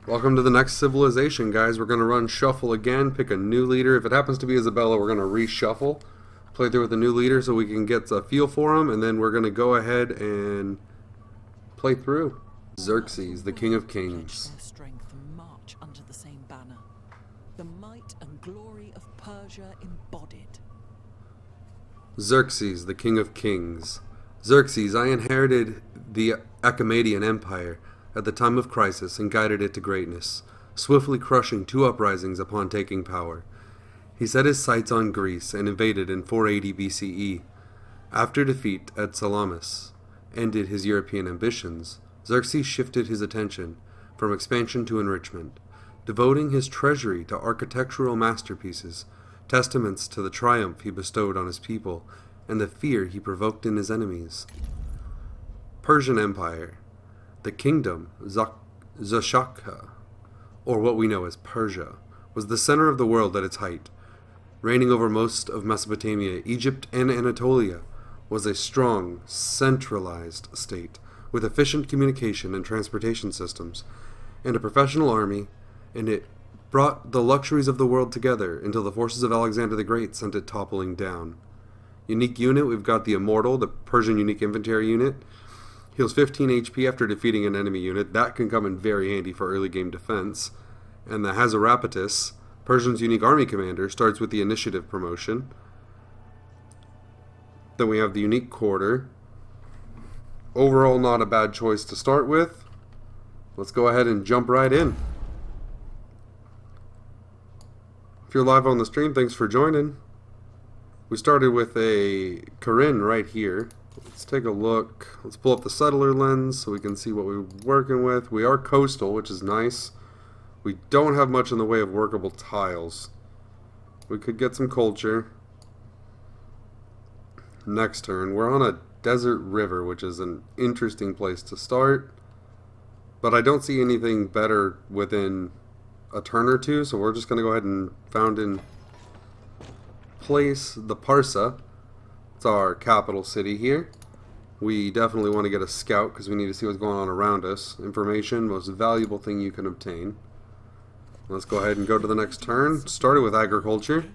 Welcome to the next civilization, guys. We're going to run shuffle again, pick a new leader. If it happens to be Isabella, we're going to reshuffle, play through with a new leader so we can get a feel for him, and then we're going to go ahead and play through. Xerxes, the King of Kings. Their strength and march under the same banner. The might and glory of Persia embodied. Xerxes, the King of Kings. Xerxes, I inherited the Achaemenian Empire at the time of crisis and guided it to greatness, swiftly crushing two uprisings upon taking power. He set his sights on Greece and invaded in 480 BCE. After defeat at Salamis ended his European ambitions, Xerxes shifted his attention from expansion to enrichment, devoting his treasury to architectural masterpieces, testaments to the triumph he bestowed on his people and the fear he provoked in his enemies. Persian Empire. The kingdom, Zashaka, or what we know as Persia, was the center of the world at its height. Reigning over most of Mesopotamia, Egypt, and Anatolia, was a strong, centralized state with efficient communication and transportation systems, and a professional army, and it brought the luxuries of the world together until the forces of Alexander the Great sent it toppling down. Unique unit, we've got the Immortal, the Persian unique inventory unit. Heals 15 HP after defeating an enemy unit. That can come in very handy for early game defense. And the Hazarapatus, Persian's unique army commander, starts with the initiative promotion. Then we have the unique quarter. Overall, not a bad choice to start with. Let's go ahead and jump right in. If you're live on the stream, thanks for joining. We started with a Corinne right here. Let's take a look. Let's pull up the settler lens so we can see what we're working with. We are coastal, which is nice. We don't have much in the way of workable tiles. We could get some culture. Next turn, we're on a desert river, which is an interesting place to start. But I don't see anything better within a turn or two, so we're just going to go ahead and found in place the Parsa. It's our capital city here. We definitely want to get a scout because we need to see what's going on around us. Information, most valuable thing you can obtain. Let's go ahead and go to the next turn. Started with agriculture.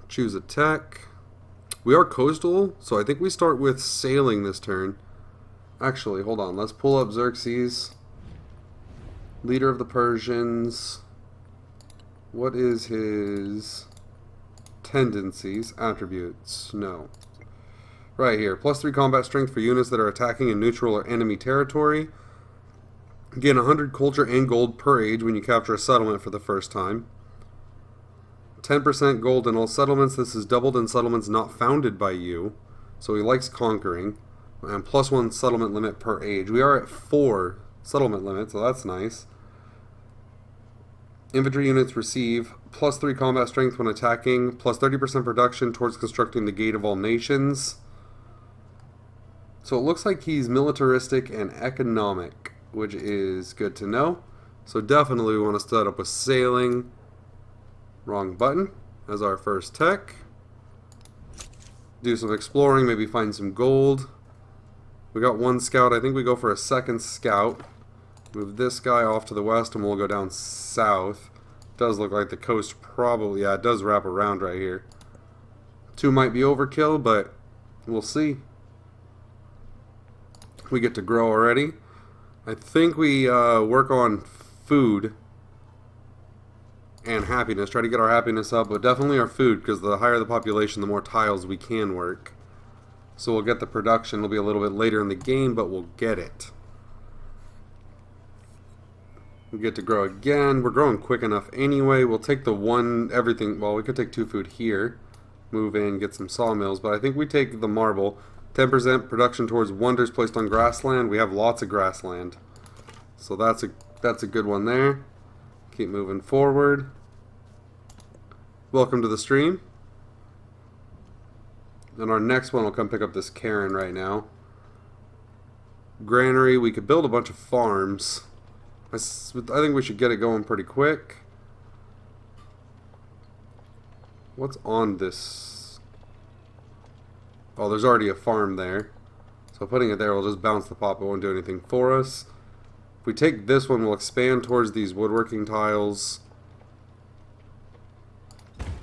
Choose a tech. We are coastal, so I think we start with sailing this turn. Actually, hold on. Let's pull up Xerxes. Leader of the Persians. What is his tendencies? Attributes? No. Right here. +3 combat strength for units that are attacking in neutral or enemy territory. Gain 100 culture and gold per age when you capture a settlement for the first time. 10% gold in all settlements. This is doubled in settlements not founded by you. So he likes conquering. And +1 settlement limit per age. We are at 4 settlement limits, so that's nice. Infantry units receive +3 combat strength when attacking, +30% production towards constructing the Gate of All Nations. So it looks like he's militaristic and economic, which is good to know. So definitely we want to start up with sailing. Wrong button as our first tech. Do some exploring, maybe find some gold. We got one scout. I think we go for a second scout. Move this guy off to the west and we'll go down south. Does look like the coast probably, yeah, it does wrap around right here. 2 might be overkill, but we'll see. We get to grow already. I think we work on food and happiness. Try to get our happiness up, but definitely our food, because the higher the population, the more tiles we can work. So we'll get the production. It'll be a little bit later in the game, but we'll get it. We get to grow again. We're growing quick enough anyway. We'll take the one, everything, well, we could take 2 food here. Move in, get some sawmills, but I think we take the marble. 10% production towards wonders placed on grassland. We have lots of grassland. So that's a good one there. Keep moving forward. Welcome to the stream. And our next one will come pick up this Karen right now. Granary, we could build a bunch of farms. I think we should get it going pretty quick. What's on this? Oh, there's already a farm there. So putting it there will just bounce the pop. It won't do anything for us. If we take this one, we'll expand towards these woodworking tiles.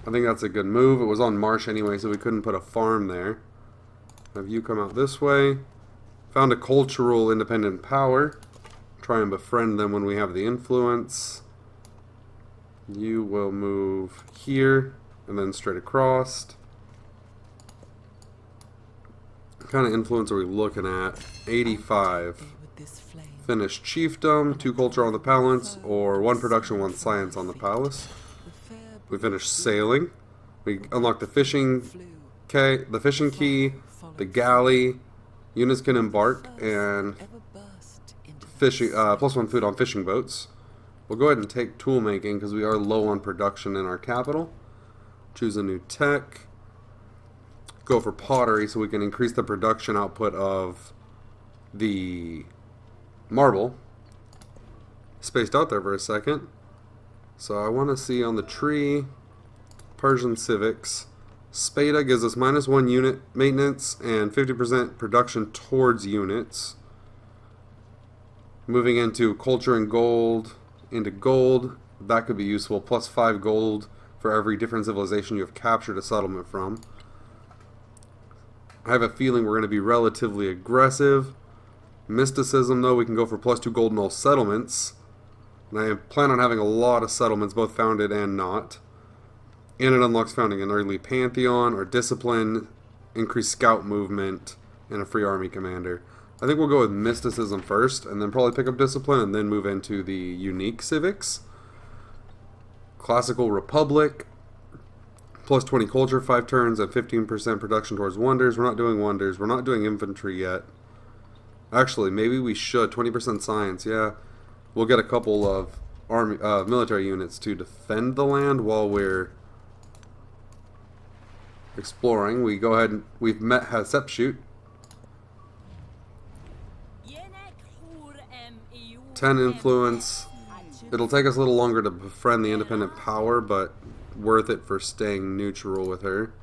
I think that's a good move. It was on marsh anyway, so we couldn't put a farm there. Have you come out this way. Found a cultural independent power. Try and befriend them when we have the influence. You will move here and then straight across. What kind of influence are we looking at? 85. Finished chiefdom, 2 culture on the palace, or 1 production, 1 science on the palace. We finished sailing. We unlocked the fishing key, the galley. Units can embark and fishing +1 food on fishing boats. We'll go ahead and take tool making because we are low on production in our capital. Choose a new tech. Go for pottery so we can increase the production output of the marble. Spaced out there for a second. So I want to see on the tree, Persian civics. Spada gives us -1 unit maintenance and 50% production towards units. Moving into culture and gold, into gold, that could be useful. +5 gold for every different civilization you have captured a settlement from. I have a feeling we're going to be relatively aggressive. Mysticism, though, we can go for +2 gold in all settlements. And I plan on having a lot of settlements, both founded and not. And it unlocks founding an early pantheon or discipline, increased scout movement, and a free army commander. I think we'll go with mysticism first, and then probably pick up discipline, and then move into the unique civics. Classical republic, +20 culture, 5 turns, and 15% production towards wonders. We're not doing wonders. We're not doing infantry yet. Actually, maybe we should. 20% science, yeah. We'll get a couple of army, military units to defend the land while we're exploring. We go ahead and we've met Hatshepsut. 10 influence. It'll take us a little longer to befriend the independent power, but worth it for staying neutral with her.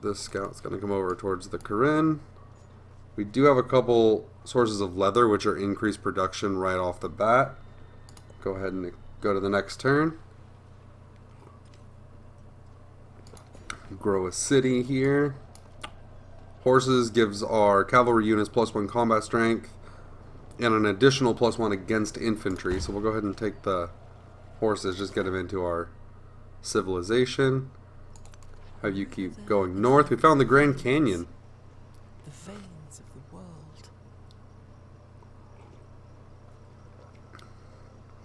This scout's going to come over towards the Corinne. We do have a couple sources of leather, which are increased production right off the bat. Go ahead and go to the next turn. Grow a city here. Horses gives our cavalry units +1 combat strength and an additional +1 against infantry. So we'll go ahead and take the horses, just get them into our civilization. Have you keep going north. We found the Grand Canyon. The veins of the world.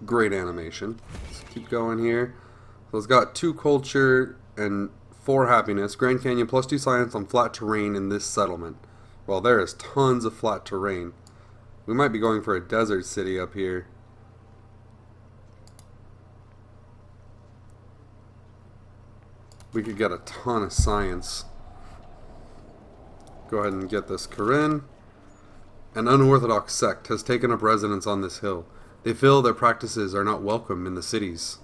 Great animation. Let's keep going here. So it's got 2 culture and 4 happiness. Grand Canyon +2 science on flat terrain in this settlement. Well, there is tons of flat terrain. We might be going for a desert city up here. We could get a ton of science. Go ahead and get this Corinne. An unorthodox sect has taken up residence on this hill. They feel their practices are not welcome in the cities.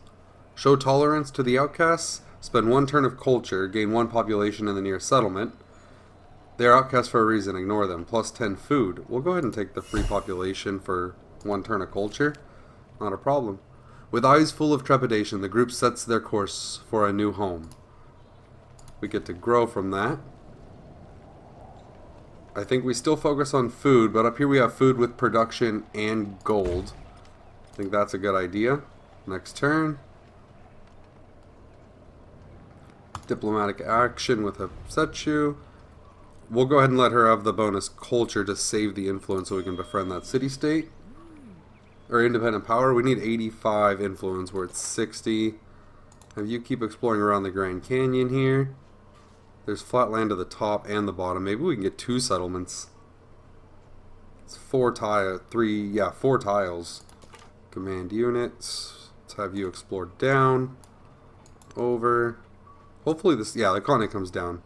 Show tolerance to the outcasts. Spend 1 turn of culture. Gain 1 population in the nearest settlement. They are outcasts for a reason. Ignore them. +10 food. We'll go ahead and take the free population for 1 turn of culture. Not a problem. With eyes full of trepidation, the group sets their course for a new home. We get to grow from that. I think we still focus on food, but up here we have food with production and gold. I think that's a good idea. Next turn. Diplomatic action with Hatshepsut. We'll go ahead and let her have the bonus culture to save the influence so we can befriend that city-state. Or independent power. We need 85 influence. We're at 60. Have you keep exploring around the Grand Canyon here. There's flat land at the top and the bottom. Maybe we can get 2 settlements. It's 4 tiles. Command units. Let's have you explore down. Over. Hopefully this, yeah, the continent comes down.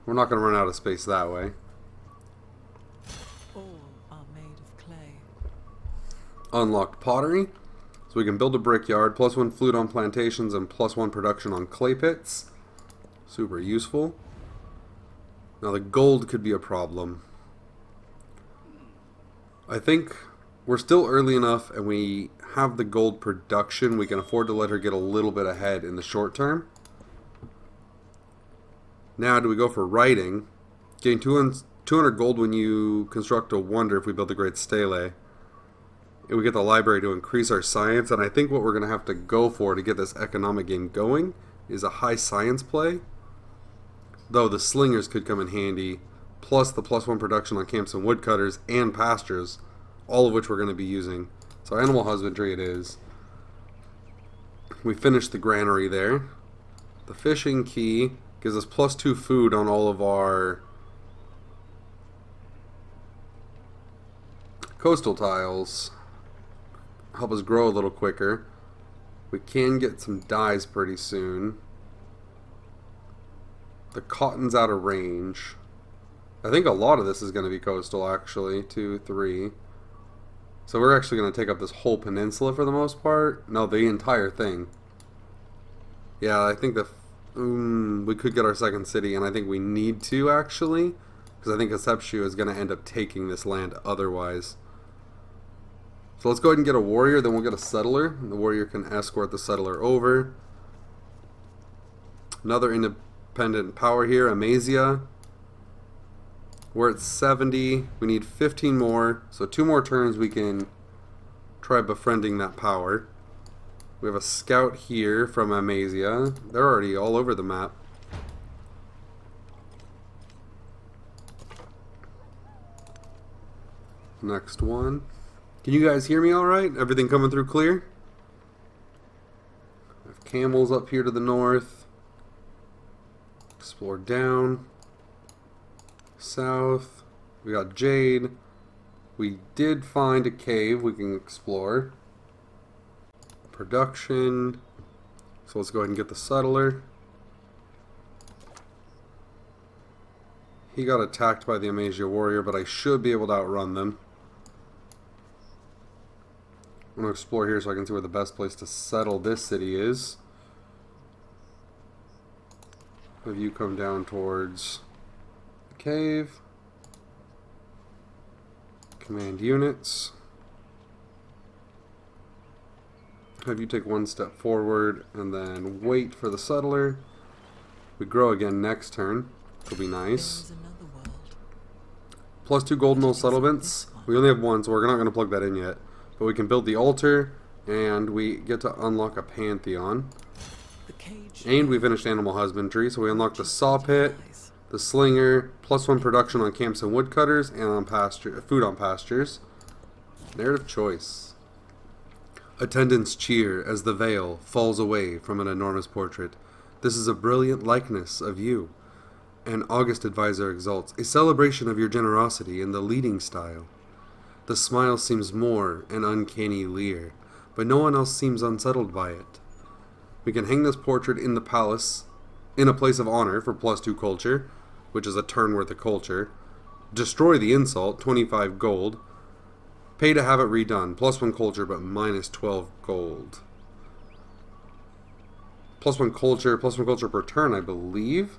We're not going to run out of space that way. All are made of clay. Unlocked pottery. So we can build a brickyard. +1 flute on plantations and +1 production on clay pits. Super useful. Now the gold could be a problem. I think we're still early enough and we have the gold production. We can afford to let her get a little bit ahead in the short term. Now, do we go for writing? Gain 200 gold when you construct a wonder if we build a great stele. And we get the library to increase our science. And I think what we're going to have to go for to get this economic game going is a high science play. Though the slingers could come in handy. Plus the +1 production on camps and woodcutters and pastures. All of which we're going to be using. So animal husbandry it is. We finished the granary there. The fishing key gives us +2 food on all of our coastal tiles. Help us grow a little quicker. We can get some dyes pretty soon. The cotton's out of range. I think a lot of this is going to be coastal actually. 2, 3. So we're actually going to take up this whole peninsula for the most part. No, the entire thing. Yeah, I think we could get our second city, and I think we need to actually, because I think Concepcio is going to end up taking this land otherwise. So let's go ahead and get a warrior, then we'll get a settler. The warrior can escort the settler over. Another independent power here, Amasia. We're at 70. We need 15 more. So 2 more turns we can try befriending that power. We have a scout here from Amasia. They're already all over the map. Next one. Can you guys hear me alright? Everything coming through clear? I have camels up here to the north. Explore down. South. We got jade. We did find a cave we can explore. Production. So let's go ahead and get the settler. He got attacked by the Amasia warrior, but I should be able to outrun them. I'm going to explore here so I can see where the best place to settle this city is. Have you come down towards the cave. Command units. Have you take 1 step forward and then wait for the settler. We grow again next turn. It'll be nice. +2 gold mill settlements. We only have 1, so we're not going to plug that in yet. But we can build the altar, and we get to unlock a pantheon. And we finished animal husbandry, so we unlocked the saw pit, the slinger, +1 production on camps and woodcutters, and on food on pastures. Narrative choice. Attendants cheer as the veil falls away from an enormous portrait. This is a brilliant likeness of you. An august advisor exults, a celebration of your generosity in the leading style. The smile seems more an uncanny leer, but no one else seems unsettled by it. We can hang this portrait in the palace, in a place of honor for +2 culture, which is a turn worth of culture. Destroy the insult, 25 gold. Pay to have it redone, +1 culture, but -12 gold. +1 culture per turn, I believe.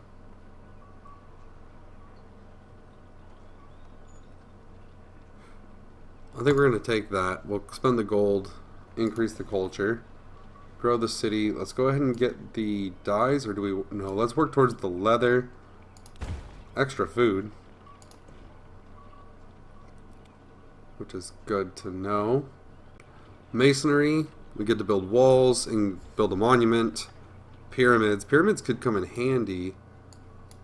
I think we're going to take that. We'll spend the gold, increase the culture, grow the city. Let's go ahead and get the dyes, or do we... No, let's work towards the leather. Extra food. Which is good to know. Masonry. We get to build walls and build a monument. Pyramids. Pyramids could come in handy.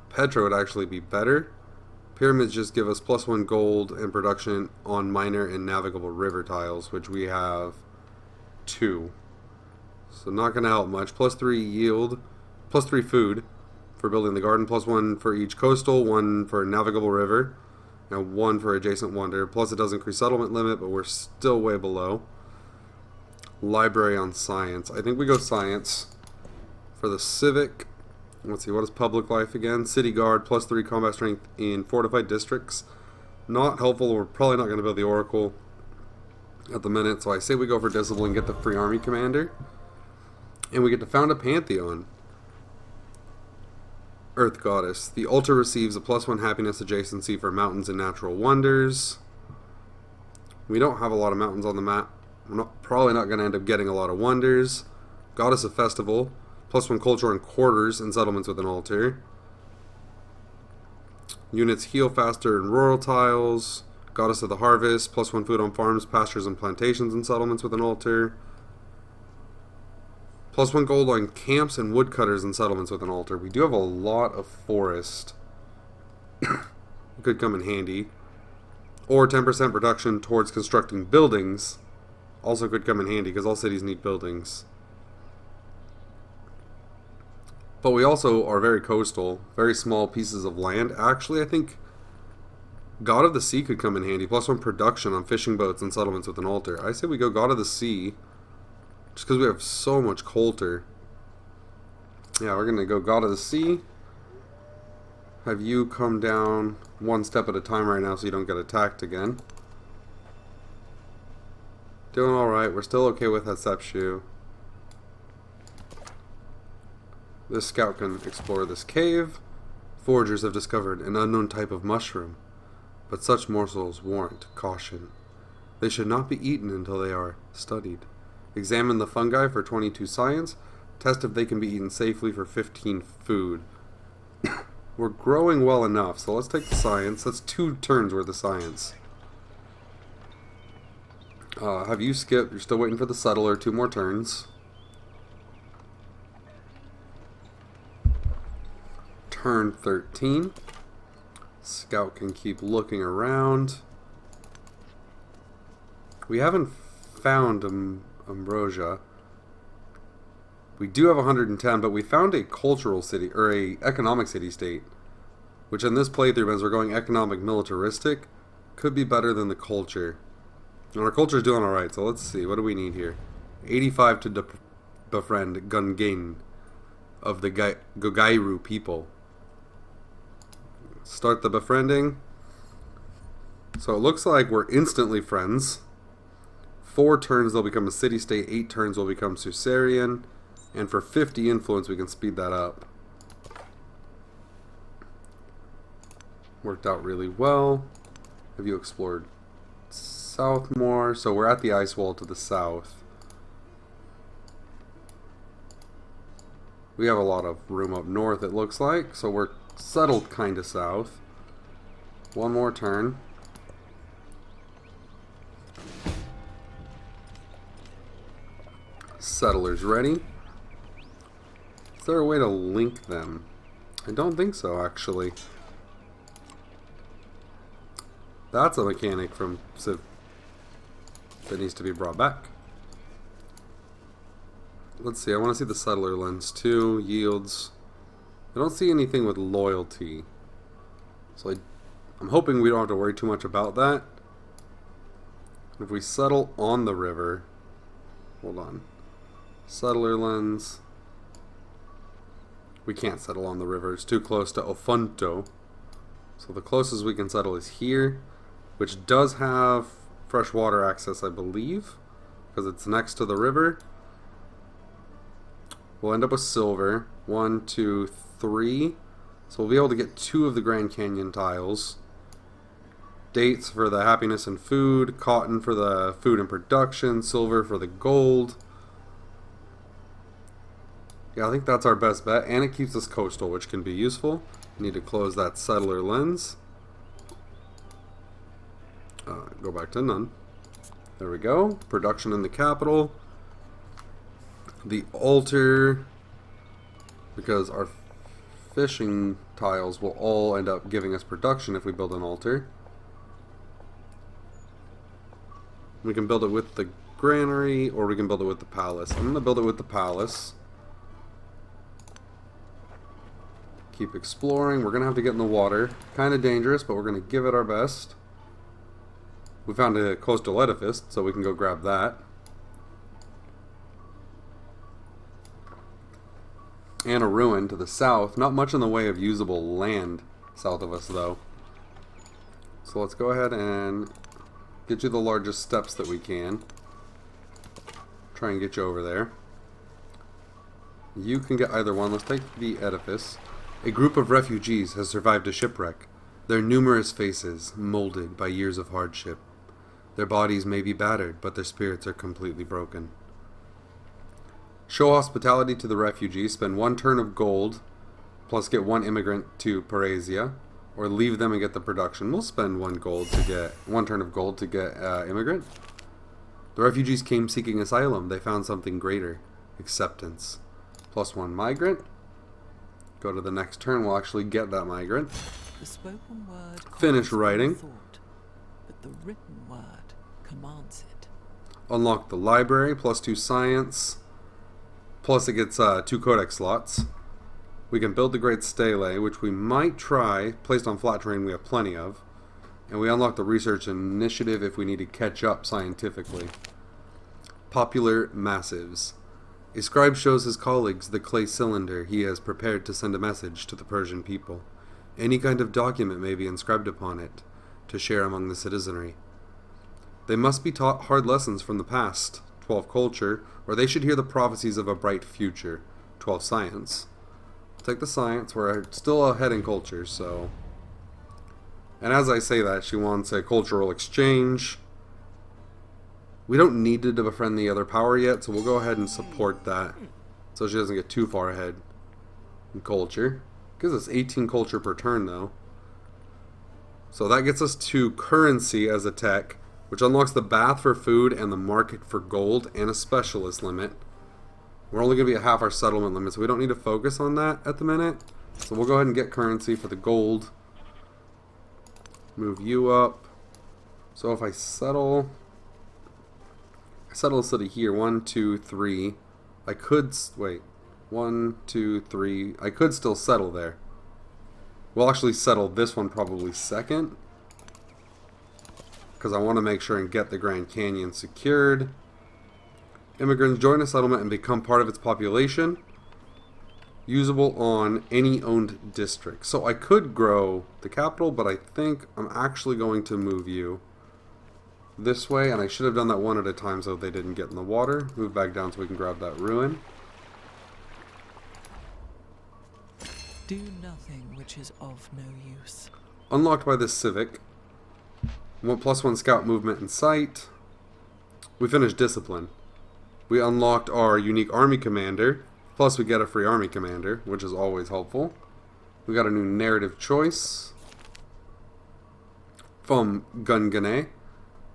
Petra would actually be better. Pyramids just give us +1 gold and production on minor and navigable river tiles, which we have 2. So not going to help much. +3 yield, +3 food for building the garden, +1 for each coastal, 1 for navigable river, and 1 for adjacent wonder. Plus it does increase settlement limit, but we're still way below. Library on science. I think we go science. For the civic, let's see, what is public life again? City guard, +3 combat strength in fortified districts. Not helpful. We're probably not going to build the oracle at the minute, so I say we go for discipline, get the free army commander. And we get to found a pantheon. Earth goddess. The altar receives a +1 happiness adjacency for mountains and natural wonders. We don't have a lot of mountains on the map. We're probably not going to end up getting a lot of wonders. Goddess of Festival. +1 culture and quarters and settlements with an altar. Units heal faster in rural tiles. Goddess of the Harvest. +1 food on farms, pastures, and plantations and settlements with an altar. +1 gold on camps and woodcutters and settlements with an altar. We do have a lot of forest. Could come in handy. Or 10% production towards constructing buildings. Also could come in handy because all cities need buildings. But we also are very coastal. Very small pieces of land. Actually, I think God of the Sea could come in handy. +1 production on fishing boats and settlements with an altar. I say we go God of the Sea. Just because we have so much coulter. Yeah, we're going to go God of the Sea. Have you come down one step at a time right now so you don't get attacked again. Doing alright. We're still okay with Hatshepsut. This scout can explore this cave. Foragers have discovered an unknown type of mushroom, but such morsels warrant caution. They should not be eaten until they are studied. Examine the fungi for 22 science. Test if they can be eaten safely for 15 food. We're growing well enough, so let's take the science. That's 2 turns worth of science. Have you skipped? You're still waiting for the settler. 2 more turns. Turn 13. Scout can keep looking around. We haven't found Ambrosia. We do have 110, but we found a cultural city, or a economic city-state, which in this playthrough, as we're going economic militaristic, could be better than the culture. And our culture's doing alright, so let's see. What do we need here? 85 to befriend Gungain of the Gogairu people. Start the befriending. So it looks like we're instantly friends. 4 turns they'll become a city-state, 8 turns will become Susarian, and for 50 influence we can speed that up. Worked out really well. Have you explored south more? So we're at the ice wall to the south. We have a lot of room up north it looks like, so we're settled kinda south. 1 more turn. Settlers ready. Is there a way to link them? I don't think so, actually. That's a mechanic from Civ that needs to be brought back. Let's see, I want to see the settler lens too. Yields. I don't see anything with loyalty. So I'm hoping we don't have to worry too much about that. If we settle on the river... Hold on. Settler lens. We can't settle on the river. It's too close to Ofunto. So the closest we can settle is here, which does have freshwater access, I believe, because it's next to the river. We'll end up with silver. 1, 2, 3. So we'll be able to get 2 of the Grand Canyon tiles. Dates for the happiness and food. Cotton for the food and production. Silver for the gold. Yeah, I think that's our best bet. And it keeps us coastal, which can be useful. Need to close that settler lens. Go back to none. There we go. Production in the capital. The altar, because our fishing tiles will all end up giving us production if we build an altar. We can build it with the granary, or we can build it with the palace. I'm going to build it with the palace. Keep exploring. We're going to have to get in the water. Kind of dangerous, but we're going to give it our best. We found a coastal edifice, so we can go grab that. And a ruin to the south. Not much in the way of usable land south of us, though. So let's go ahead and get you the largest steps that we can. Try and get you over there. You can get either one. Let's take the edifice. A group of refugees has survived a shipwreck, their numerous faces molded by years of hardship. Their bodies may be battered, but their spirits are completely broken. Show hospitality to the refugees. Spend 1 turn of gold, plus get 1 immigrant to Parasia, or leave them and get the production. We'll spend 1 turn of gold to get immigrant. The refugees came seeking asylum. They found something greater: acceptance. Plus 1 migrant. Go to the next turn. We'll actually get that migrant. The spoken word Finish writing. thought, but the written word commands it. Unlock the library. Plus 2 science. Plus it gets 2 codex slots. We can build the Great Stele, which we might try. Placed on flat terrain we have plenty of. And we unlock the research initiative if we need to catch up scientifically. Popular massives. A scribe shows his colleagues the clay cylinder he has prepared to send a message to the Persian people. Any kind of document may be inscribed upon it to share among the citizenry. They must be taught hard lessons from the past, 12 culture, or they should hear the prophecies of a bright future, 12 science. Take the science, we're still ahead in culture, so... And as I say that, she wants a cultural exchange. We don't need to befriend the other power yet, so we'll go ahead and support that, so she doesn't get too far ahead in culture. Gives us 18 culture per turn, though. So that gets us to currency as a tech, which unlocks the bath for food and the market for gold and a specialist limit. We're only going to be at half our settlement limit, so we don't need to focus on that at the minute. So we'll go ahead and get currency for the gold. Move you up. So if I settle a city here. 1, 2, 3. I could... Wait. 1, 2, 3. I could still settle there. We'll actually settle this one probably second, because I want to make sure and get the Grand Canyon secured. Immigrants join a settlement and become part of its population. Usable on any owned district. So I could grow the capital, but I think I'm actually going to move you this way, and I should have done that one at a time so they didn't get in the water. Move back down so we can grab that ruin. Do nothing which is of no use. Unlocked by this civic. +1 scout movement and sight. We finished discipline. We unlocked our unique army commander. Plus we get a free army commander, which is always helpful. We got a new narrative choice from Gungane.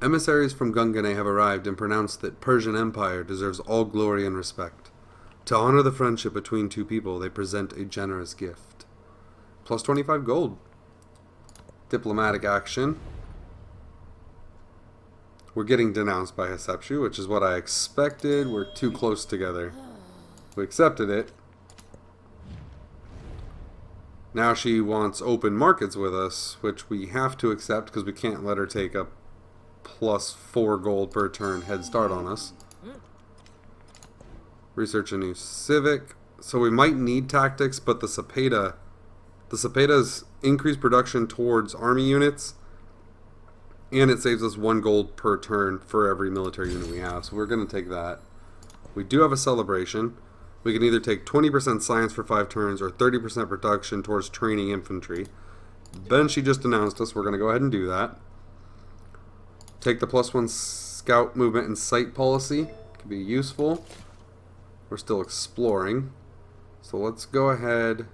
Emissaries from Gungane have arrived and pronounced that Persian Empire deserves all glory and respect. To honor the friendship between two people, they present a generous gift. +25 gold. Diplomatic action. We're getting denounced by Hatshepsut, which is what I expected. We're too close together. We accepted it. Now she wants open markets with us, which we have to accept because we can't let her take a +4 gold per turn head start on us. Research a new civic. So we might need tactics, but the Cepeda's increased production towards army units, and it saves us 1 gold per turn for every military unit we have. So we're going to take that. We do have a celebration. We can either take 20% science for 5 turns or 30% production towards training infantry. Then she just announced us. We're going to go ahead and do that. Take the +1 scout movement and sight policy. Could be useful. We're still exploring. So let's go ahead.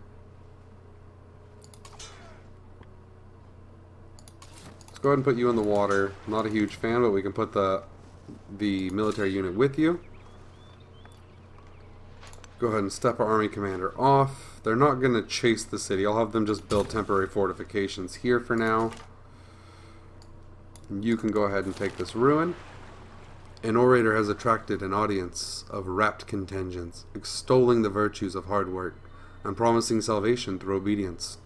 Let's go ahead and put you in the water. I'm not a huge fan, but we can put the military unit with you. Go ahead and step our army commander off. They're not going to chase the city. I'll have them just build temporary fortifications here for now. And you can go ahead and take this ruin. An orator has attracted an audience of rapt contingents, extolling the virtues of hard work and promising salvation through obedience.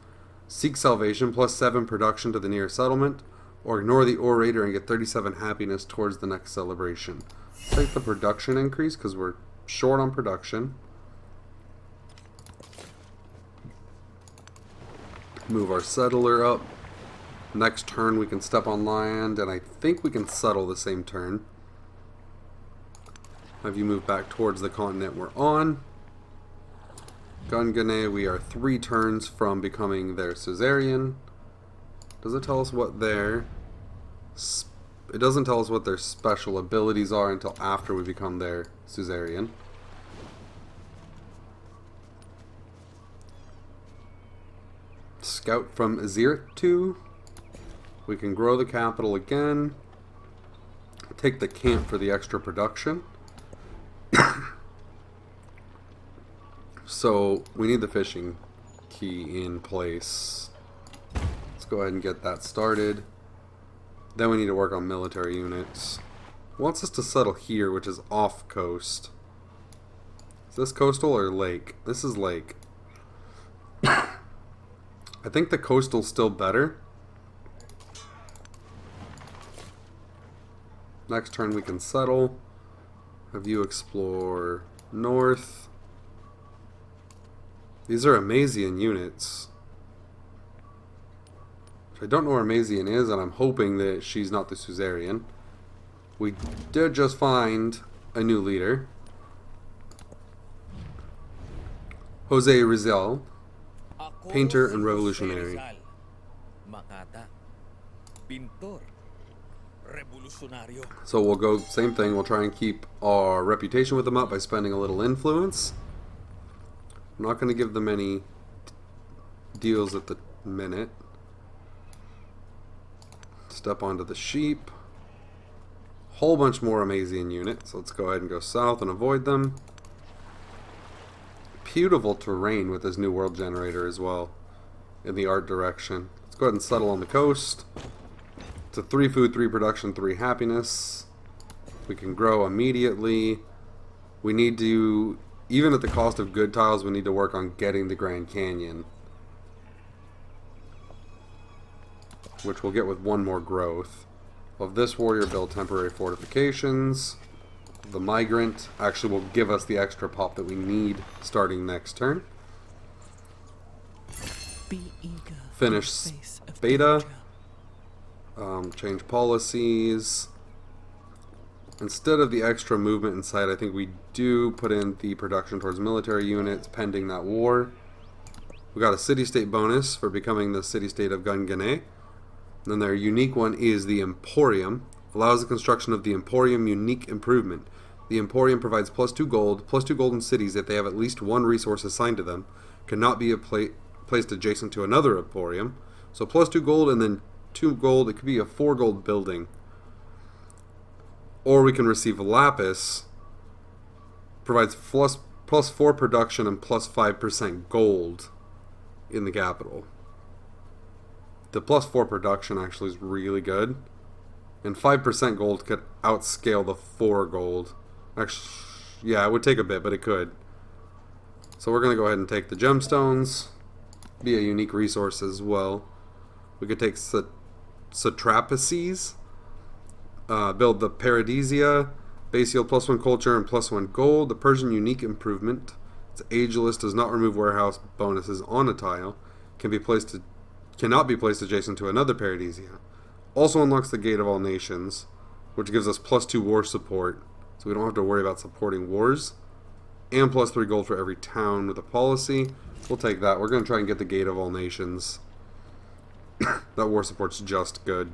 Seek salvation +7 production to the nearest settlement, or ignore the orator and get 37 happiness towards the next celebration. Take the production increase because we're short on production. Move our settler up. Next turn we can step on land, and I think we can settle the same turn. Have you move back towards the continent we're on. Gungane, we are 3 turns from becoming their suzerain. Does it tell us what their It doesn't tell us what their special abilities are until after we become their suzerain. Scout from Azir-2. We can grow the capital again. Take the camp for the extra production. So we need the fishing key in place. Let's go ahead and get that started. Then we need to work on military units. Wants us to settle here, which is off coast. Is this coastal or lake? This is lake. I think the coastal's still better. Next turn we can settle. Have you explore north. These are Amazian units. I don't know where Amazian is, and I'm hoping that she's not the suzerain. We did just find a new leader. Jose Rizal, painter and revolutionary. So we'll go same thing. We'll try and keep our reputation with them up by spending a little influence. I'm not going to give them any deals at the minute. Step onto the sheep. Whole bunch more Amazian units. Let's go ahead and go south and avoid them. Beautiful terrain with this new world generator as well in the art direction. Let's go ahead and settle on the coast. It's a 3 food, 3 production, 3 happiness. We can grow immediately. We need to, even at the cost of good tiles, we need to work on getting the Grand Canyon, which we'll get with 1 more growth. Of this warrior build temporary fortifications. The migrant actually will give us the extra pop that we need starting next turn. Be eager. Finish beta. Change policies. Instead of the extra movement inside, I think we do put in the production towards military units pending that war. We got a city-state bonus for becoming the city-state of Gungane. Then their unique one is the Emporium. Allows the construction of the Emporium unique improvement. The Emporium provides +2 gold, +2 gold in cities if they have at least 1 resource assigned to them. Cannot be placed adjacent to another Emporium. So +2 gold and then 2 gold. It could be a 4 gold building. Or we can receive Lapis. Provides +4 production and +5% gold in the capital. The +4 production actually is really good. And 5% gold could outscale the 4 gold. Actually, yeah, it would take a bit, but it could. So we're going to go ahead and take the gemstones. Be a unique resource as well. We could take Satrapacies. Build the Paradisia. Base yield +1 culture and +1 gold. The Persian unique improvement. It's ageless, does not remove warehouse bonuses on a tile. Cannot be placed adjacent to another Paradisia. Also unlocks the Gate of All Nations, which gives us +2 war support, so we don't have to worry about supporting wars. And +3 gold for every town with a policy. We'll take that. We're going to try and get the Gate of All Nations. That war support's just good.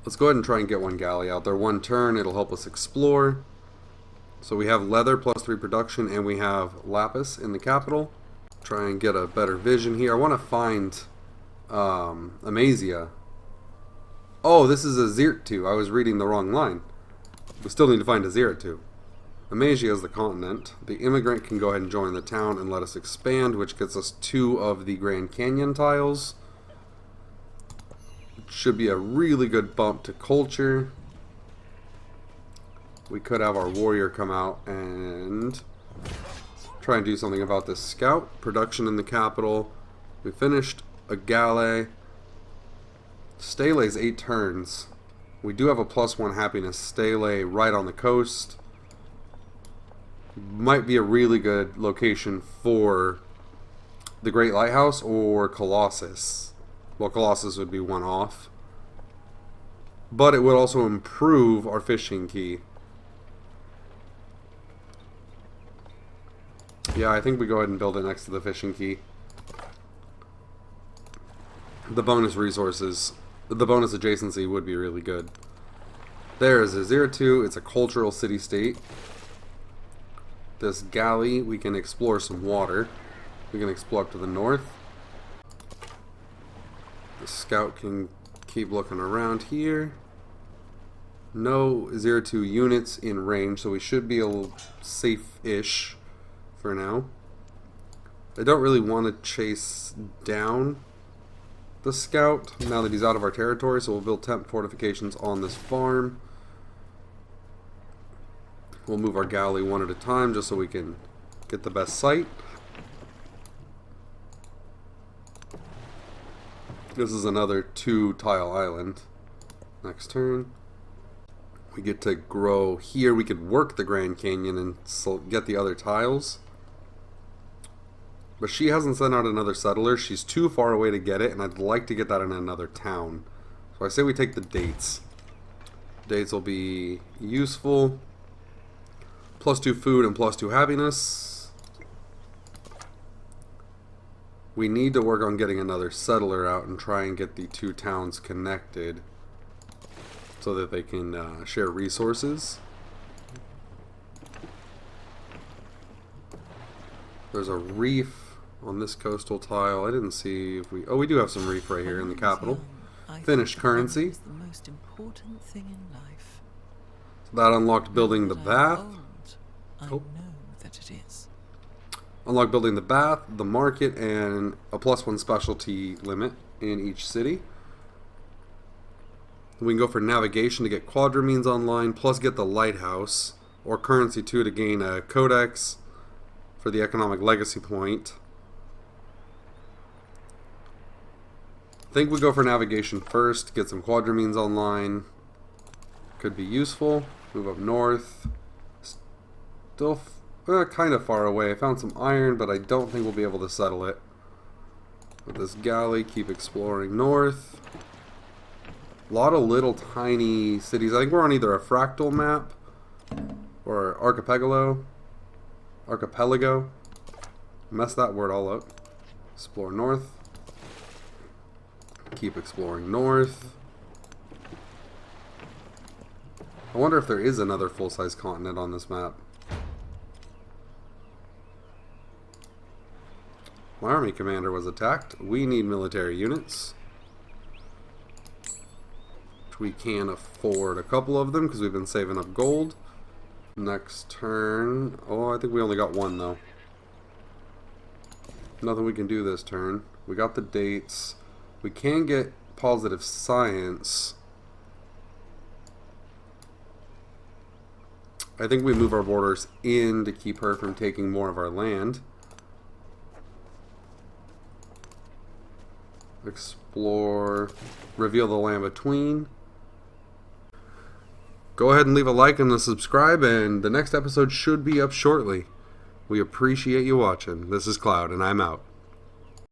Let's go ahead and try and get 1 galley out there. 1 turn, it'll help us explore. So we have leather +3 production, and we have lapis in the capital. Try and get a better vision here. I want to find Amazia. Oh, this is Azir-2. I was reading the wrong line. We still need to find Azir-2. Amazia is the continent. The immigrant can go ahead and join the town and let us expand, which gets us 2 of the Grand Canyon tiles. It should be a really good bump to culture. We could have our warrior come out and try and do something about this scout. Production in the capital. We finished a galley. Stele's 8 turns. We do have a +1 happiness stele right on the coast. Might be a really good location for the Great Lighthouse or Colossus. Well, Colossus would be 1 off. But it would also improve our fishing key. Yeah, I think we go ahead and build it next to the fishing key. The bonus resources the bonus adjacency would be really good. There is a 02. It's a cultural city-state. This galley, we can explore some water. We can explore up to the north. The scout can keep looking around here. No 02 units in range, so we should be a little safe-ish for now. I don't really want to chase down the scout now that he's out of our territory, so we'll build temp fortifications on this farm. We'll move our galley one at a time just so we can get the best site. This is another 2-tile island. Next turn. We get to grow here. We could work the Grand Canyon and get the other tiles. But she hasn't sent out another settler. She's too far away to get it, and I'd like to get that in another town. So I say we take the dates. Dates will be useful. +2 food and +2 happiness. We need to work on getting another settler out and try and get the 2 towns connected so that they can share resources. There's a reef on this coastal tile. I didn't see if we... Oh, we do have some reef right here in the capital. Finished currency. Is the most important thing in life. So that unlocked building the bath. I know that it is. Unlock building the bath, the market, and a +1 specialty limit in each city. We can go for navigation to get quadramines online, plus get the lighthouse, or currency 2 to gain a codex for the economic legacy point. I think we go for navigation first, get some quadramines online. Could be useful. Move up north. Still kind of far away. I found some iron, but I don't think we'll be able to settle it. With this galley, keep exploring north. A lot of little tiny cities. I think we're on either a fractal map or archipelago. Mess that word all up. Explore north. Keep exploring north. I wonder if there is another full-size continent on this map. My army commander was attacked. We need military units. Which we can afford a couple of them because we've been saving up gold. Next turn. Oh, I think we only got one though. Nothing we can do this turn. We got the dates. We can get positive science. I think we move our borders in to keep her from taking more of our land. Explore, reveal the land between. Go ahead and leave a like and a subscribe, and the next episode should be up shortly. We appreciate you watching. This is Cloud, and I'm out.